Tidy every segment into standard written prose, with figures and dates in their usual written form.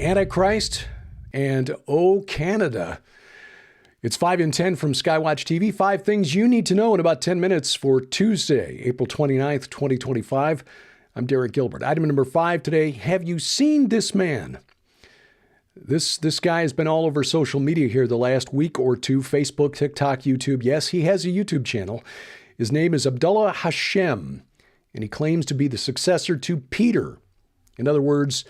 Antichrist, and oh, Canada. It's 5 in 10 from Skywatch TV. 5 things you need to know in about 10 minutes for Tuesday, April 29th, 2025. I'm Derek Gilbert. Item number 5 today. Have you seen this man? This guy has been all over social media here the last week or two. Facebook, TikTok, YouTube. Yes, he has a YouTube channel. His name is Abdullah Hashem, and he claims to be the successor to Peter. In other words,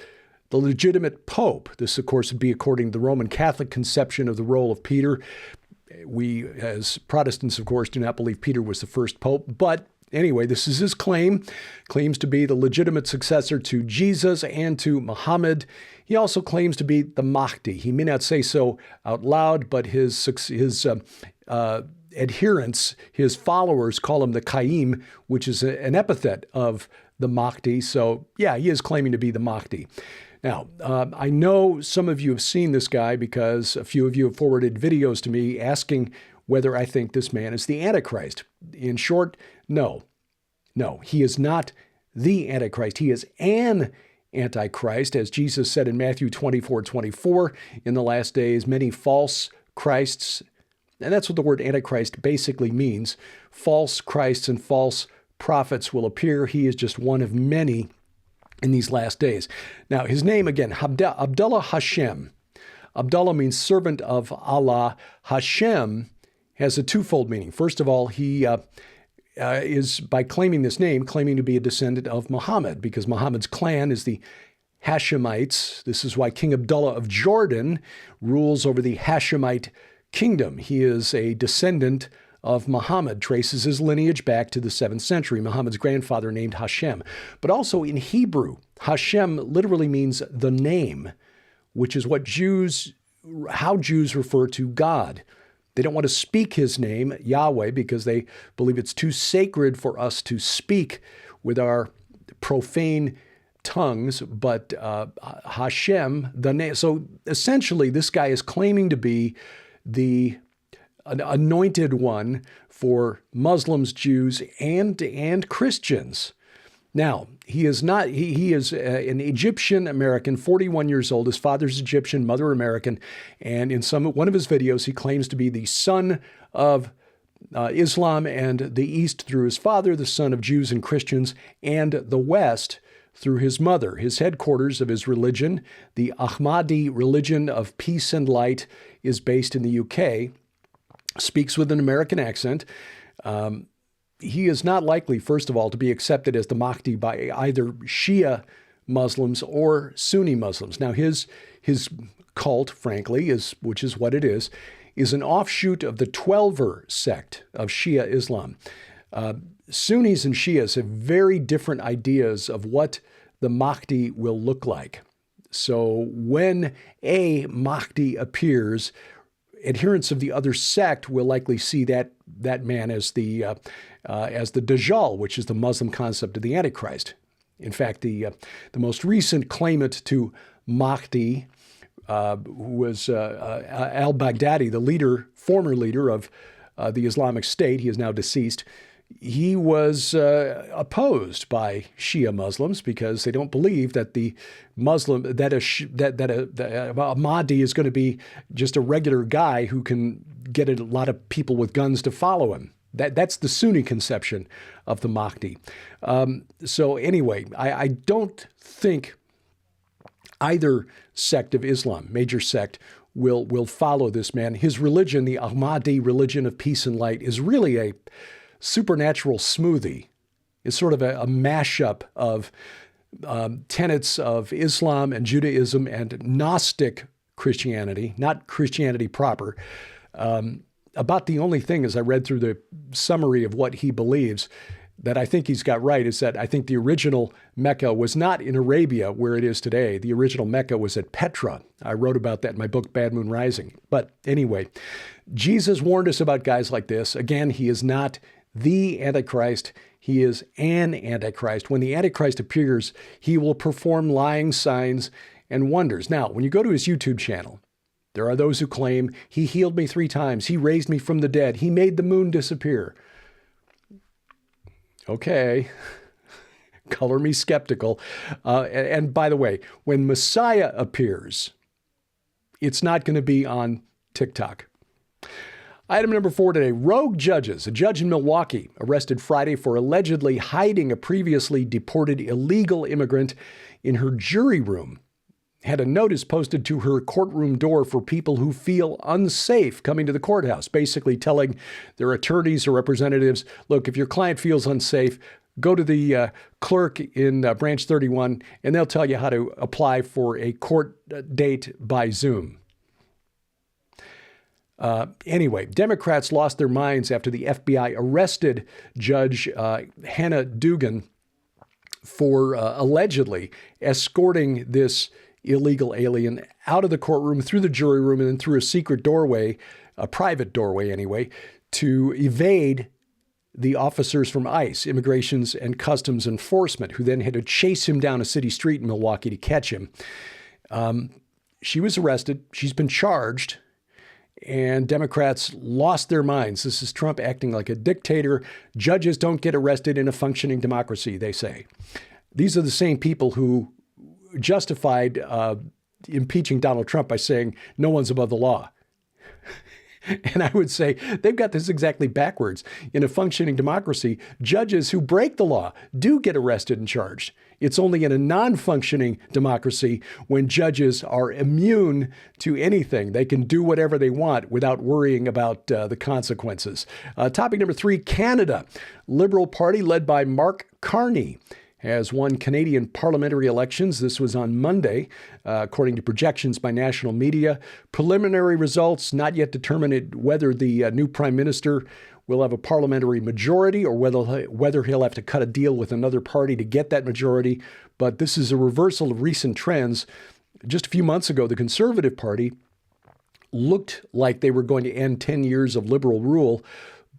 the legitimate pope. This, of course, would be according to the Roman Catholic conception of the role of Peter. We, as Protestants, of course, do not believe Peter was the first pope. But anyway, this is his claim. Claims to be the legitimate successor to Jesus and to Muhammad. He also claims to be the Mahdi. He may not say so out loud, but his adherents, his followers, call him the Qaim, which is an epithet of the Mahdi. So, yeah, he is claiming to be the Mahdi. Now, I know some of you have seen this guy because a few of you have forwarded videos to me asking whether I think this man is the Antichrist. In short, no. No, he is not the Antichrist. He is an Antichrist. As Jesus said in Matthew 24:24, in the last days, many false Christs, and that's what the word Antichrist basically means, false Christs and false prophets will appear. He is just one of many in these last days. Now, his name, again, Abdullah Hashem. Abdullah means servant of Allah. Hashem has a twofold meaning. First of all, he is, by claiming this name, claiming to be a descendant of Muhammad, because Muhammad's clan is the Hashemites. This is why King Abdullah of Jordan rules over the Hashemite kingdom. He is a descendant of Muhammad, traces his lineage back to the 7th century, Muhammad's grandfather named Hashem. But also in Hebrew, Hashem literally means the name, which is how Jews refer to God. They don't want to speak his name, Yahweh, because they believe it's too sacred for us to speak with our profane tongues, but Hashem, the name. So essentially, this guy is claiming to be the anointed one for Muslims, Jews, and Christians. Now, he is not. He is an Egyptian American, 41 years old. His father's Egyptian, mother American, and in one of his videos, he claims to be the son of Islam and the East through his father, the son of Jews and Christians, and the West through his mother. His headquarters of his religion, the Ahmadi religion of peace and light, is based in the UK. Speaks with an American accent. He is not likely, first of all, to be accepted as the Mahdi by either Shia Muslims or Sunni Muslims. Now, his cult, frankly, which is what it is an offshoot of the Twelver sect of Shia Islam. Sunnis and Shias have very different ideas of what the Mahdi will look like. So when a Mahdi appears, adherents of the other sect will likely see that man as the Dajjal, which is the Muslim concept of the Antichrist. In fact, the most recent claimant to Mahdi, who was al-Baghdadi, the former leader of the Islamic State, he is now deceased. He was opposed by Shia Muslims because they don't believe that a Mahdi is going to be just a regular guy who can get a lot of people with guns to follow him. That's the Sunni conception of the Mahdi. So anyway, I don't think either sect of Islam, major sect, will follow this man. His religion, the Ahmadi religion of peace and light, is really a supernatural smoothie. It's sort of a mashup of tenets of Islam and Judaism and Gnostic Christianity, not Christianity proper. About the only thing, as I read through the summary of what he believes, that I think he's got right is that I think the original Mecca was not in Arabia where it is today. The original Mecca was at Petra. I wrote about that in my book, Bad Moon Rising. But anyway, Jesus warned us about guys like this. Again, he is not the Antichrist. He is an Antichrist. When the Antichrist appears, he will perform lying signs and wonders. Now, when you go to his YouTube channel, there are those who claim he healed me 3 times. He raised me from the dead. He made the moon disappear. Okay, Color me skeptical. And by the way, when Messiah appears, it's not going to be on TikTok. Item number 4 today, rogue judges. A judge in Milwaukee arrested Friday for allegedly hiding a previously deported illegal immigrant in her jury room. Had a notice posted to her courtroom door for people who feel unsafe coming to the courthouse, basically telling their attorneys or representatives, look, if your client feels unsafe, go to the clerk in branch 31 and they'll tell you how to apply for a court date by Zoom. Anyway, Democrats lost their minds after the FBI arrested Judge Hannah Dugan for allegedly escorting this illegal alien out of the courtroom, through the jury room, and then through a secret doorway, a private doorway anyway, to evade the officers from ICE, Immigrations and Customs Enforcement, who then had to chase him down a city street in Milwaukee to catch him. She was arrested. She's been charged. And Democrats lost their minds. This is Trump acting like a dictator. Judges don't get arrested in a functioning democracy, they say. These are the same people who justified impeaching Donald Trump by saying no one's above the law. And I would say they've got this exactly backwards. In a functioning democracy, judges who break the law do get arrested and charged. It's only in a non-functioning democracy when judges are immune to anything. They can do whatever they want without worrying about the consequences. Topic number 3, Canada. Liberal Party led by Mark Carney has won Canadian parliamentary elections. This was on Monday, according to projections by national media. Preliminary results not yet determined whether the new prime minister will have a parliamentary majority or whether he'll have to cut a deal with another party to get that majority. But this is a reversal of recent trends. Just a few months ago, the Conservative Party looked like they were going to end 10 years of liberal rule,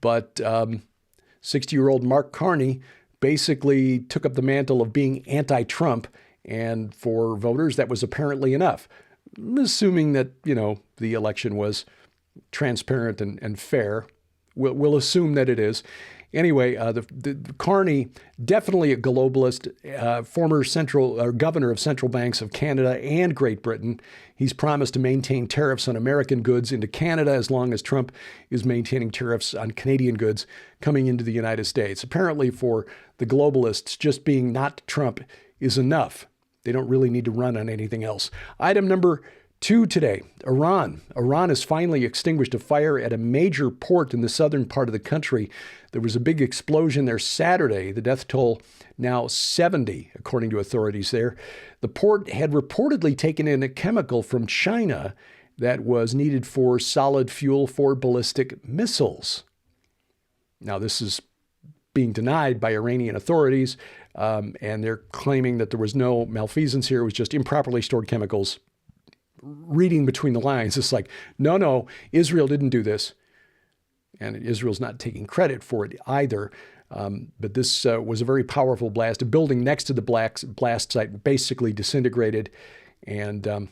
but 60-year-old Mark Carney basically took up the mantle of being anti-Trump, and for voters, that was apparently enough. Assuming that, the election was transparent and fair. We'll assume that it is. Anyway, the Carney, definitely a globalist, former governor of central banks of Canada and Great Britain. He's promised to maintain tariffs on American goods into Canada as long as Trump is maintaining tariffs on Canadian goods coming into the United States. Apparently for the globalists, just being not Trump is enough. They don't really need to run on anything else. Item number 2 today, Iran. Iran has finally extinguished a fire at a major port in the southern part of the country. There was a big explosion there Saturday. The death toll now 70, according to authorities there. The port had reportedly taken in a chemical from China that was needed for solid fuel for ballistic missiles. Now, this is being denied by Iranian authorities, and they're claiming that there was no malfeasance here. It was just improperly stored chemicals. Reading between the lines, it's like, no, Israel didn't do this. And Israel's not taking credit for it either. But this was a very powerful blast. A building next to the blast site basically disintegrated. And about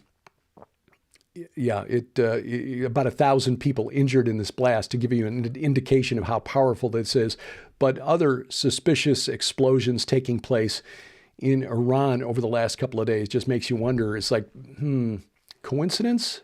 1,000 people injured in this blast, to give you an indication of how powerful this is. But other suspicious explosions taking place in Iran over the last couple of days just makes you wonder. It's like, coincidence?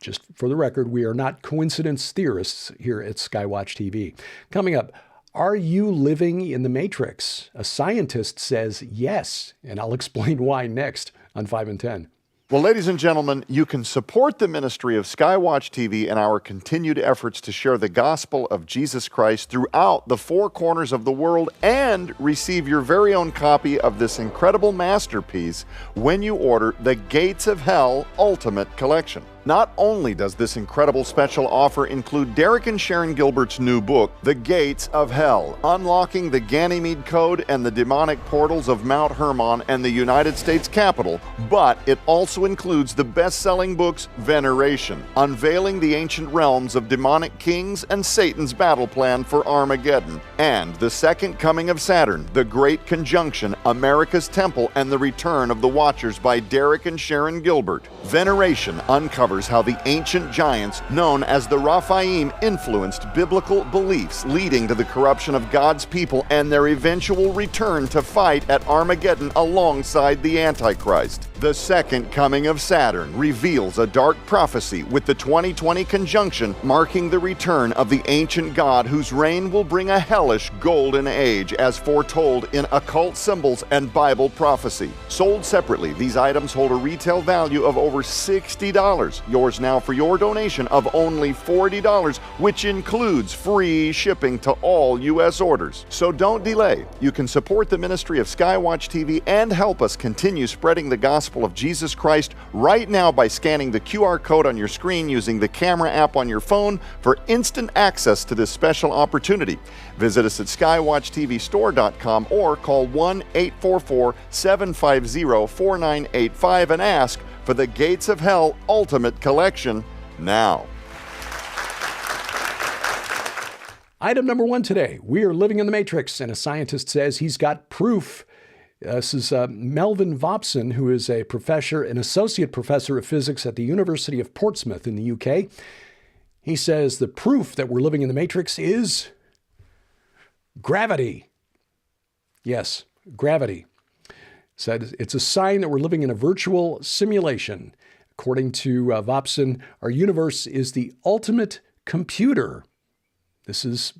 Just for the record, we are not coincidence theorists here at Skywatch TV. Coming up, are you living in the Matrix? A scientist says yes, and I'll explain why next on 5 and 10. Well, ladies and gentlemen, you can support the ministry of Skywatch TV and our continued efforts to share the gospel of Jesus Christ throughout the 4 corners of the world and receive your very own copy of this incredible masterpiece when you order the Gates of Hell Ultimate Collection. Not only does this incredible special offer include Derek and Sharon Gilbert's new book, The Gates of Hell, Unlocking the Ganymede Code and the Demonic Portals of Mount Hermon and the United States Capitol, but it also includes the best-selling books Veneration, Unveiling the Ancient Realms of Demonic Kings and Satan's Battle Plan for Armageddon, and The Second Coming of Saturn, The Great Conjunction, America's Temple, and the Return of the Watchers by Derek and Sharon Gilbert. Veneration uncovers uncovers how the ancient giants, known as the Raphaim, influenced biblical beliefs, leading to the corruption of God's people and their eventual return to fight at Armageddon alongside the Antichrist. The second coming of Saturn reveals a dark prophecy, with the 2020 conjunction marking the return of the ancient god whose reign will bring a hellish golden age, as foretold in occult symbols and Bible prophecy. Sold separately, these items hold a retail value of over $60. Yours now for your donation of only $40, which includes free shipping to all U.S. orders. So don't delay. You can support the ministry of Skywatch TV and help us continue spreading the gospel of Jesus Christ right now by scanning the QR code on your screen using the camera app on your phone for instant access to this special opportunity. Visit us at skywatchtvstore.com or call 1-844-750-4985 and ask for the Gates of Hell Ultimate Collection now. Item number 1 today. We are living in the Matrix, and a scientist says he's got proof. This is Melvin Vopson, who is a professor, an associate professor of physics at the University of Portsmouth in the UK. He says the proof that we're living in the Matrix is gravity. Yes, gravity. Said it's a sign that we're living in a virtual simulation. According to Vopson, our universe is the ultimate computer.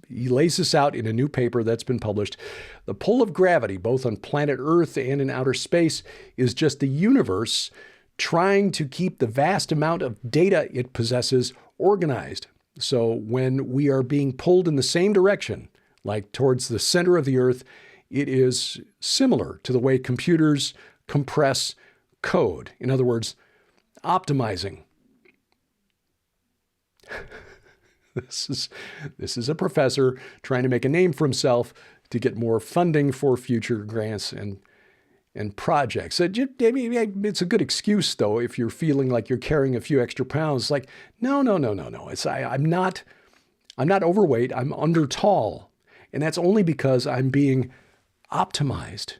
He lays this out in a new paper that's been published. The pull of gravity, both on planet Earth and in outer space, is just the universe trying to keep the vast amount of data it possesses organized. So when we are being pulled in the same direction, like towards the center of the Earth, it is similar to the way computers compress code. In other words, optimizing. This is a professor trying to make a name for himself to get more funding for future grants and projects. It's a good excuse, though, if you're feeling like you're carrying a few extra pounds. Like, no. I'm not overweight. I'm under tall, and that's only because I'm being optimized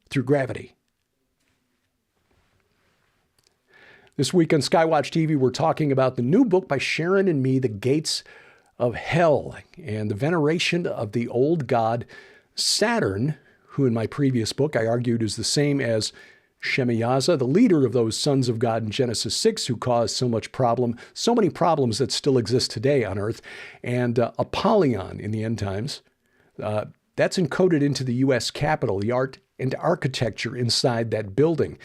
through gravity. This week on Skywatch TV, we're talking about the new book by Sharon and me, The Gates of Hell, and the veneration of the old god Saturn, who in my previous book I argued is the same as Shemyaza, the leader of those sons of God in Genesis 6 who caused so many problems that still exist today on Earth, and Apollyon in the end times. That's encoded into the U.S. Capitol, the art and architecture inside that building.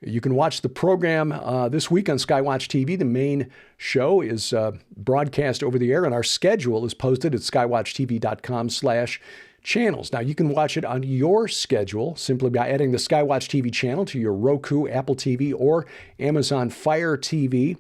You can watch the program this week on Skywatch TV. The main show is broadcast over the air, and our schedule is posted at skywatchtv.com/channels. Now, you can watch it on your schedule simply by adding the Skywatch TV channel to your Roku, Apple TV, or Amazon Fire TV,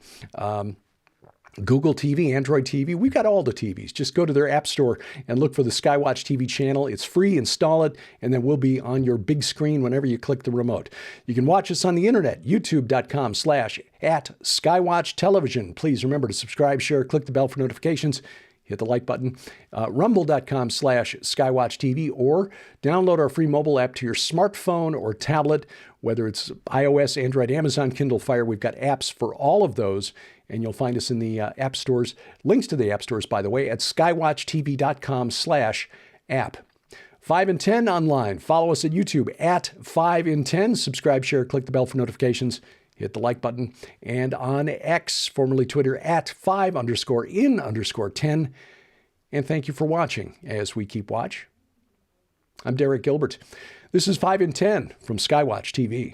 Google TV, Android TV. We've got all the TVs. Just go to their app store and look for the Skywatch TV channel. It's free, install it, and then we'll be on your big screen whenever you click the remote. You can watch us on the internet, youtube.com/@Skywatch Television. Please remember to subscribe, share, click the bell for notifications, hit the like button, rumble.com/Skywatch TV, or download our free mobile app to your smartphone or tablet, whether it's iOS, Android, Amazon, Kindle Fire. We've got apps for all of those, and you'll find us in the app stores. Links to the app stores, by the way, at skywatchtv.com/app. 5 in 10 online. Follow us at YouTube at 5 in 10. Subscribe, share, click the bell for notifications, hit the like button, and on X, formerly Twitter, at 5_in_10. And thank you for watching as we keep watch. I'm Derek Gilbert. This is 5 in 10 from Skywatch TV.